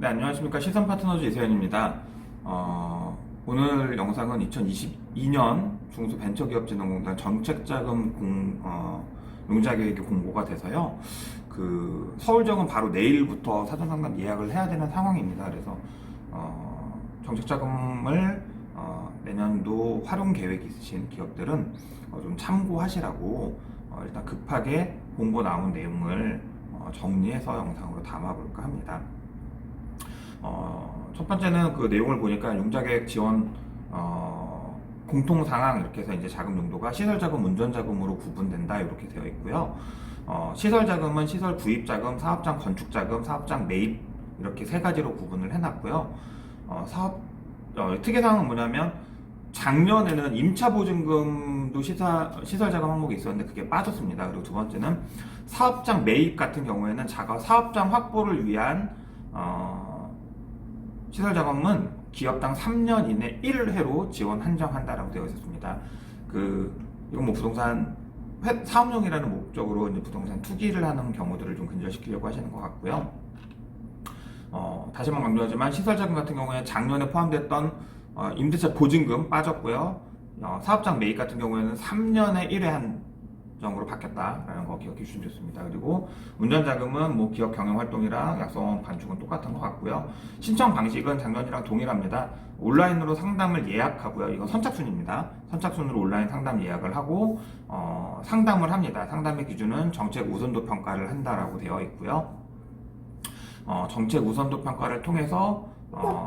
네, 안녕하십니까. 시선파트너즈 이세현입니다. 오늘 영상은 2022년 중소벤처기업진흥공단 정책자금 융자계획이 공고가 돼서요. 서울정은 바로 내일부터 사전상담 예약을 해야 되는 상황입니다. 그래서 정책자금을 내년도 활용 계획이 있으신 기업들은 좀 참고하시라고 일단 급하게 공고 나온 내용을 정리해서 영상으로 담아볼까 합니다. 첫 번째는 그 내용을 보니까 융자계획 지원 공통상황 이렇게 해서 이제 자금 용도가 시설자금, 운전자금으로 구분된다 이렇게 되어 있고요. 시설자금은 시설 구입자금, 사업장 건축자금, 사업장 매입 이렇게 세 가지로 구분을 해놨고요. 특이사항은 뭐냐면 작년에는 임차보증금도 시설자금 항목이 있었는데 그게 빠졌습니다. 그리고 두 번째는 사업장 매입 같은 경우에는 사업장 확보를 위한 시설자금은 기업당 3년 이내 1회로 지원 한정한다라고 되어 있었습니다. 이건 뭐 부동산 사업용이라는 목적으로 이제 부동산 투기를 하는 경우들을 좀 근절시키려고 하시는 것 같고요. 다시 한번 강조하지만 시설자금 같은 경우에 작년에 포함됐던 임대차 보증금 빠졌고요. 사업장 매입 같은 경우에는 3년에 1회 한정으로 바뀌었다라는 거 기억해 주시면 좋습니다. 그리고 운전자금은 뭐 기업 경영 활동이랑 약속 반축은 똑같은 것 같고요. 신청 방식은 작년이랑 동일합니다. 온라인으로 상담을 예약하고요. 이거 선착순입니다. 선착순으로 온라인 상담 예약을 하고 상담을 합니다. 상담의 기준은 정책 우선도 평가를 한다라고 되어 있고요. 정책 우선도 평가를 통해서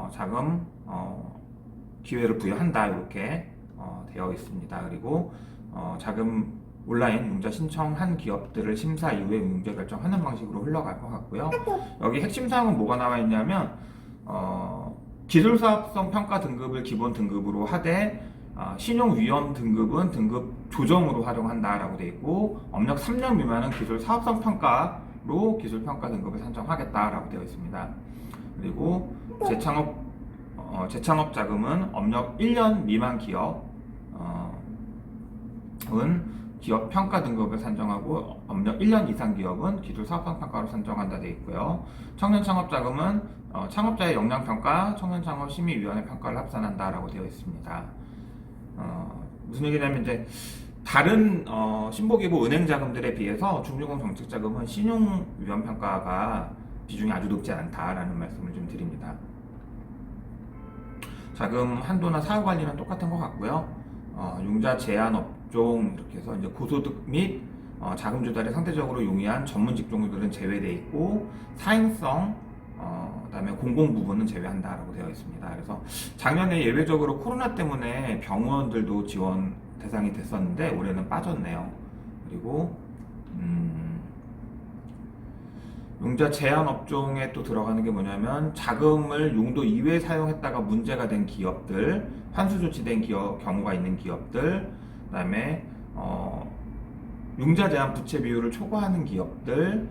자금 기회를 부여한다 이렇게 되어 있습니다. 그리고 자금 온라인 융자 신청한 기업들을 심사 이후에 융자 결정하는 방식으로 흘러갈 것 같고요. 여기 핵심 사항은 뭐가 나와 있냐면 기술사업성 평가 등급을 기본 등급으로 하되 신용위험 등급은 등급 조정으로 활용한다라고 되어 있고 업력 3년 미만은 기술 사업성 평가로 기술 평가 등급을 산정하겠다라고 되어 있습니다. 그리고 재창업 자금은 업력 1년 미만 기업은 기업 평가 등급을 산정하고 업력 1년 이상 기업은 기술 사업성 평가로 산정한다 되어 있고요. 청년 창업 자금은 창업자의 역량 평가, 청년 창업 심의위원회 평가를 합산한다라고 되어 있습니다. 무슨 얘기냐면 이제 다른 신보기부 은행 자금들에 비해서 중증공 정책 자금은 신용 위험 평가가 비중이 아주 높지 않다라는 말씀을 좀 드립니다. 자금 한도나 사후 관리는 똑같은 것 같고요. 융자 제한 업종 이렇게 해서 이제 고소득 및 자금 조달에 상대적으로 용이한 전문 직종들은 제외되어 있고 사행성 그다음에 공공 부분은 제외한다라고 되어 있습니다. 그래서 작년에 예외적으로 코로나 때문에 병원들도 지원 대상이 됐었는데 올해는 빠졌네요. 그리고 융자 제한 업종에 또 들어가는 게 뭐냐면 자금을 용도 이외에 사용했다가 문제가 된 기업들, 환수 조치된 경우가 있는 기업들, 그다음에 융자 제한 부채 비율을 초과하는 기업들,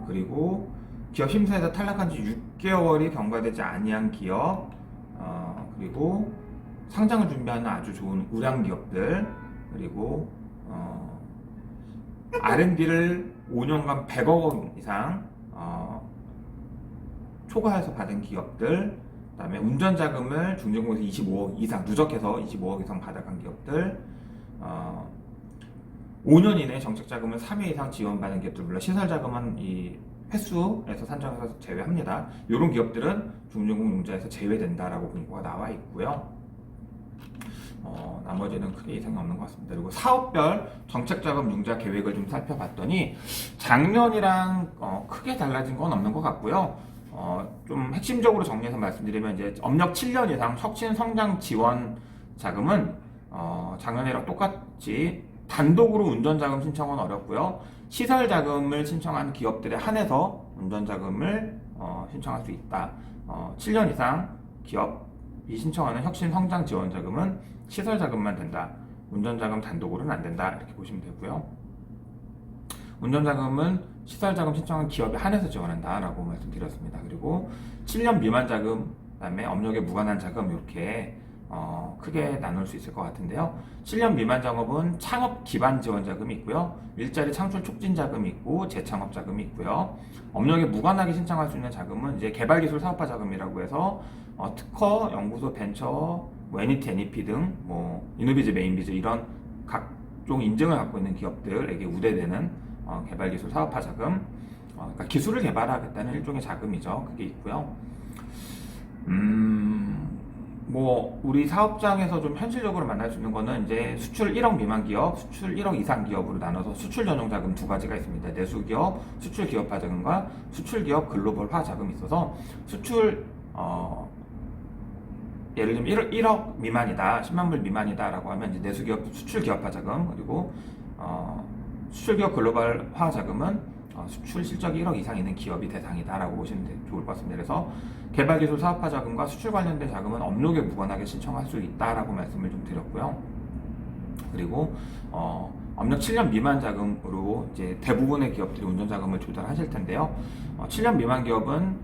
그리고 기업 심사에서 탈락한 지 6개월이 경과되지 아니한 기업, 그리고 상장을 준비하는 아주 좋은 우량 기업들, 그리고 R&D를 5년간 100억 원 이상 초과해서 받은 기업들, 그 다음에 운전자금을 중증공에서 25억 이상 누적해서 25억 이상 받아간 기업들, 5년 이내 정책자금을 3회 이상 지원받은 기업들, 물론 시설자금은 이 횟수에서 산정해서 제외합니다. 이런 기업들은 중증공 융자에서 제외된다라고 공고가 나와 있고요. 나머지는 크게 이상이 없는 것 같습니다. 그리고 사업별 정책자금 융자 계획을 좀 살펴봤더니 작년이랑 크게 달라진 건 없는 것 같고요. 좀 핵심적으로 정리해서 말씀드리면 이제 업력 7년 이상 혁신 성장 지원 자금은 작년이랑 똑같이 단독으로 운전자금 신청은 어렵고요. 시설자금을 신청한 기업들에 한해서 운전자금을 신청할 수 있다. 7년 이상 기업이 신청하는 혁신 성장 지원 자금은 시설자금만 된다. 운전자금 단독으로는 안 된다. 이렇게 보시면 되고요. 운전자금은 시설자금 신청한 기업에 한해서 지원한다라고 말씀드렸습니다. 그리고 7년 미만 자금, 그다음에 업력에 무관한 자금 이렇게 크게 나눌 수 있을 것 같은데요. 7년 미만 작업은 창업 기반 지원 자금이 있고요. 일자리 창출 촉진 자금이 있고 재창업 자금이 있고요. 업력에 무관하게 신청할 수 있는 자금은 이제 개발기술 사업화 자금이라고 해서 특허, 연구소, 벤처, 뭐 NET, NEP 등 뭐 이노비즈, 메인비즈 이런 각종 인증을 갖고 있는 기업들에게 우대되는 개발기술 사업화 자금, 그러니까 기술을 개발하겠다는 일종의 자금이죠. 그게 있고요. 뭐 우리 사업장에서 좀 현실적으로 만날 수 있는 거는 이제 수출 1억 미만 기업, 수출 1억 이상 기업으로 나눠서 수출 전용 자금 두 가지가 있습니다. 내수 기업, 수출 기업화 자금과 수출 기업 글로벌화 자금이 있어서 수출 예를 들면 1억 미만이다, 10만 불 미만이다라고 하면 이제 내수 기업 수출 기업화 자금, 그리고 수출 기업 글로벌화 자금은 수출 실적이 1억 이상 있는 기업이 대상이다라고 보시면 좋을 것 같습니다. 그래서 개발기술 사업화 자금과 수출 관련된 자금은 업력에 무관하게 신청할 수 있다라고 말씀을 좀 드렸고요. 그리고 업력 7년 미만 자금으로 이제 대부분의 기업들이 운전 자금을 조달하실 텐데요. 7년 미만 기업은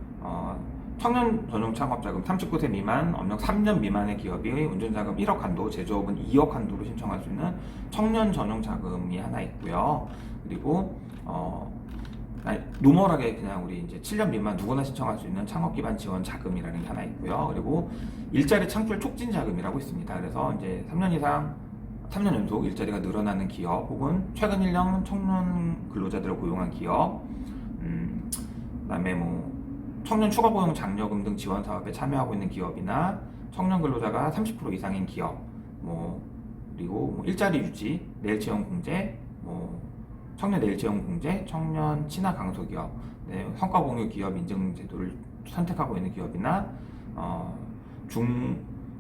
청년 전용 창업 자금 39세 미만, 업력 3년 미만의 기업이 운전 자금 1억 한도, 제조업은 2억 한도로 신청할 수 있는 청년 전용 자금이 하나 있고요. 그리고 노멀하게 그냥 우리 이제 7년 미만 누구나 신청할 수 있는 창업 기반 지원 자금이라는 게 하나 있고요. 그리고 일자리 창출 촉진 자금이라고 있습니다. 그래서 이제 3년 이상, 3년 연속 일자리가 늘어나는 기업, 혹은 최근 1년 청년 근로자들을 고용한 기업, 그다음에 뭐 청년 추가 고용 장려금 등 지원 사업에 참여하고 있는 기업이나 청년 근로자가 30% 이상인 기업, 뭐 그리고 뭐 일자리 유지, 내일 채용 공제, 뭐 청년 내일 채용 공제, 청년 친화 강소 기업, 성과 공유 기업 인증 제도를 선택하고 있는 기업이나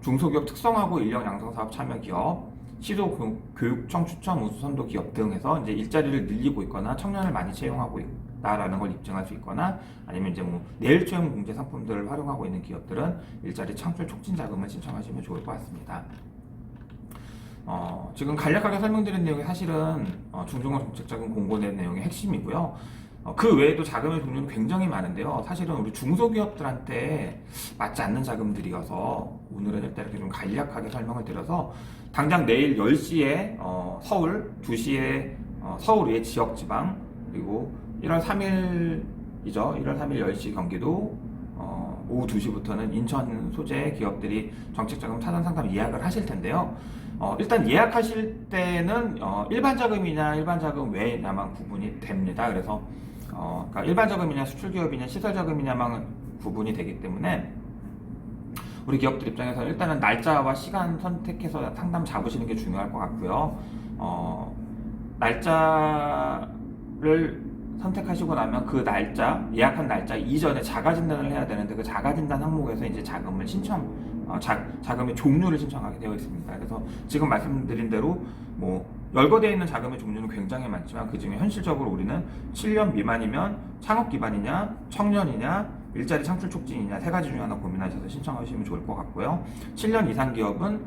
중소기업 특성화고 인력 양성 사업 참여 기업, 시도 교육청 추천 우수 선도 기업 등 해서 이제 일자리를 늘리고 있거나 청년을 많이 채용하고 있다라는 걸 입증할 수 있거나, 아니면 이제 뭐 내일 채용 공제 상품들을 활용하고 있는 기업들은 일자리 창출 촉진 자금을 신청하시면 좋을 것 같습니다. 지금 간략하게 설명드린 내용이 사실은 중증원 정책자금 공고된 내용의 핵심이고요. 그 외에도 자금의 종류는 굉장히 많은데요. 사실은 우리 중소기업들한테 맞지 않는 자금들이어서 오늘은 일단 이렇게 좀 간략하게 설명을 드려서, 당장 내일 10시에 서울, 2시에 서울 외 지역지방, 그리고 1월 3일이죠. 1월 3일 10시 경기도, 오후 2시부터는 인천 소재 기업들이 정책자금 차단 상담 예약을 하실 텐데요. 일단 예약하실 때는 일반 자금이냐 일반 자금 외냐만 구분이 됩니다. 그래서 그러니까 일반 자금이냐 수출 기업이냐 시설 자금이냐만 구분이 되기 때문에 우리 기업들 입장에서 일단은 날짜와 시간 선택해서 상담 잡으시는 게 중요할 것 같고요. 날짜를 선택하시고 나면 그 날짜, 예약한 날짜 이전에 자가진단을 해야 되는데, 그 자가진단 항목에서 이제 자금을 자금의 종류를 신청하게 되어 있습니다. 그래서 지금 말씀드린 대로 뭐 열거되어 있는 자금의 종류는 굉장히 많지만, 그 중에 현실적으로 우리는 7년 미만이면 창업 기반이냐, 청년이냐, 일자리 창출 촉진이냐 세 가지 중에 하나 고민하셔서 신청하시면 좋을 것 같고요. 7년 이상 기업은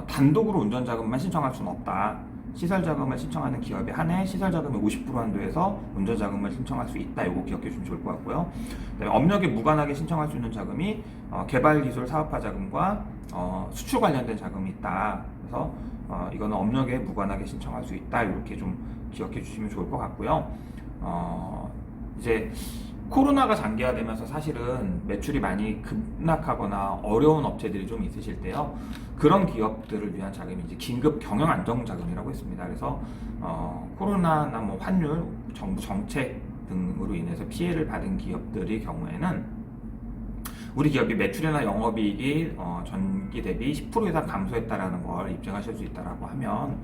단독으로 운전 자금만 신청할 수는 없다. 시설 자금을 신청하는 기업에 한해 시설 자금의 50% 한도에서 운전 자금을 신청할 수 있다. 이거 기억해 주시면 좋을 것 같고요. 그다음에 업력에 무관하게 신청할 수 있는 자금이 개발 기술 사업화 자금과 수출 관련된 자금이 있다. 그래서 이거는 업력에 무관하게 신청할 수 있다. 이렇게 좀 기억해 주시면 좋을 것 같고요. 이제 코로나가 장기화되면서 사실은 매출이 많이 급락하거나 어려운 업체들이 좀 있으실 때요. 그런 기업들을 위한 자금이 이제 긴급 경영 안정 자금이라고 있습니다. 그래서 코로나나 뭐 환율, 정부 정책 등으로 인해서 피해를 받은 기업들의 경우에는 우리 기업이 매출이나 영업이익이 전기 대비 10% 이상 감소했다라는 걸 입증하실 수 있다라고 하면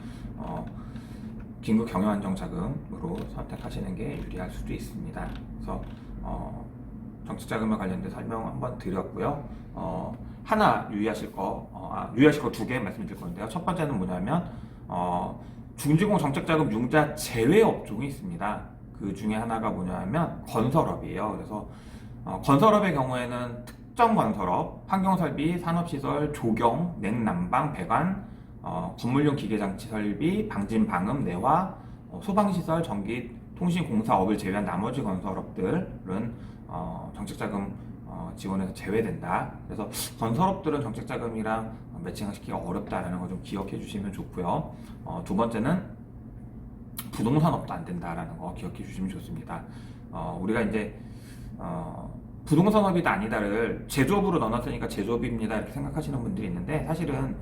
긴급 경영 안정 자금으로 선택하시는 게 유리할 수도 있습니다. 그래서 정책자금과 관련된 설명 한번 드렸고요. 하나 유의하실 거 두 개 말씀드릴 건데요. 첫 번째는 뭐냐면 중지공 정책자금 융자 제외 업종이 있습니다. 그 중에 하나가 뭐냐면 건설업이에요. 그래서 건설업의 경우에는 특정 건설업, 환경설비, 산업시설, 조경, 냉난방, 배관, 건물용 기계장치 설비, 방진 방음, 내화, 소방시설, 전기, 통신공사업을 제외한 나머지 건설업들은 정책자금 지원에서 제외된다. 그래서 건설업들은 정책자금이랑 매칭시키기가 어렵다라는 거 좀 기억해 주시면 좋고요. 두 번째는 부동산업도 안 된다라는 거 기억해 주시면 좋습니다. 우리가 이제 부동산업이다 아니다를 제조업으로 넣어놨으니까 제조업입니다 이렇게 생각하시는 분들이 있는데, 사실은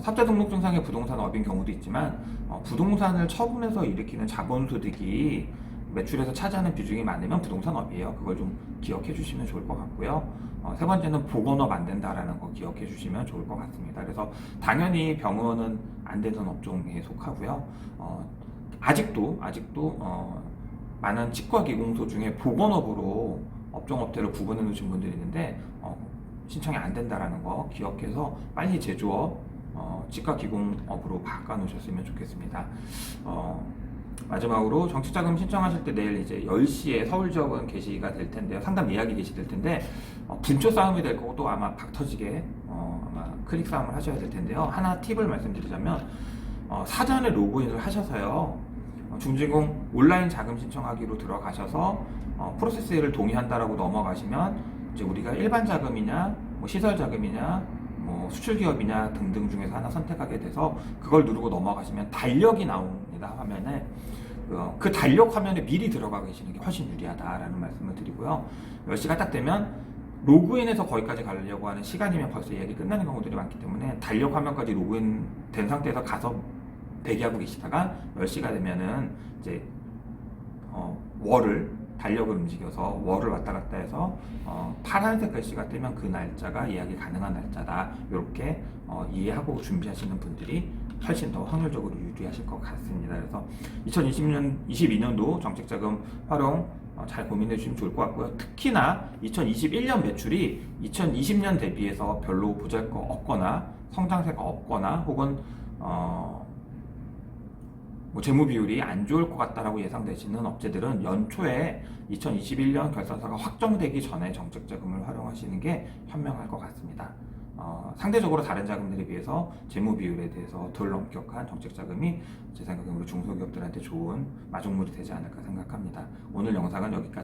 사업자등록증상의 부동산업인 경우도 있지만 부동산을 처분해서 일으키는 자본소득이 매출에서 차지하는 비중이 많으면 부동산업이에요. 그걸 좀 기억해 주시면 좋을 것 같고요. 세 번째는 보건업 안 된다라는 거 기억해 주시면 좋을 것 같습니다. 그래서 당연히 병원은 안 되는 업종에 속하고요. 아직도 많은 치과기공소 중에 보건업으로 업종업태를 구분해 놓으신 분들이 있는데 신청이 안 된다라는 거 기억해서 빨리 제조업, 치과기공업으로 바꿔 놓으셨으면 좋겠습니다. 마지막으로 정치자금 신청하실 때 내일 이제 10시에 서울 지역은 게시가 될 텐데요. 상담 예약이 게시될 텐데 분초 싸움이 될 거고 또 아마 박 터지게 아마 클릭 싸움을 하셔야 될 텐데요. 하나 팁을 말씀드리자면 사전에 로그인을 하셔서요. 중진공 온라인 자금 신청하기로 들어가셔서 프로세스를 동의한다라고 넘어가시면 이제 우리가 일반 자금이냐, 뭐 시설 자금이냐, 뭐 수출 기업이냐 등등 중에서 하나 선택하게 돼서 그걸 누르고 넘어가시면 달력이 나옵니다. 화면에 그 달력 화면에 미리 들어가 계시는 게 훨씬 유리하다라는 말씀을 드리고요. 10시가 딱 되면 로그인해서 거기까지 가려고 하는 시간이면 벌써 예약이 끝나는 경우들이 많기 때문에 달력 화면까지 로그인 된 상태에서 가서 대기하고 계시다가 10시가 되면은 이제 월을 달력을 움직여서 월을 왔다 갔다 해서 파란색 글씨가 뜨면 그 날짜가 예약이 가능한 날짜다. 이렇게 이해하고 준비하시는 분들이 훨씬 더 확률적으로 유리하실 것 같습니다. 그래서 2022년도 정책자금 활용 잘 고민해 주시면 좋을 것 같고요. 특히나 2021년 매출이 2020년 대비해서 별로 보잘것 없거나 성장세가 없거나 혹은 뭐 재무 비율이 안 좋을 것 같다라고 예상되시는 업체들은 연초에 2021년 결산서가 확정되기 전에 정책 자금을 활용하시는 게 현명할 것 같습니다. 상대적으로 다른 자금들에 비해서 재무 비율에 대해서 덜 엄격한 정책 자금이 제 생각에 우리 중소기업들한테 좋은 마중물이 되지 않을까 생각합니다. 오늘 영상은 여기까지.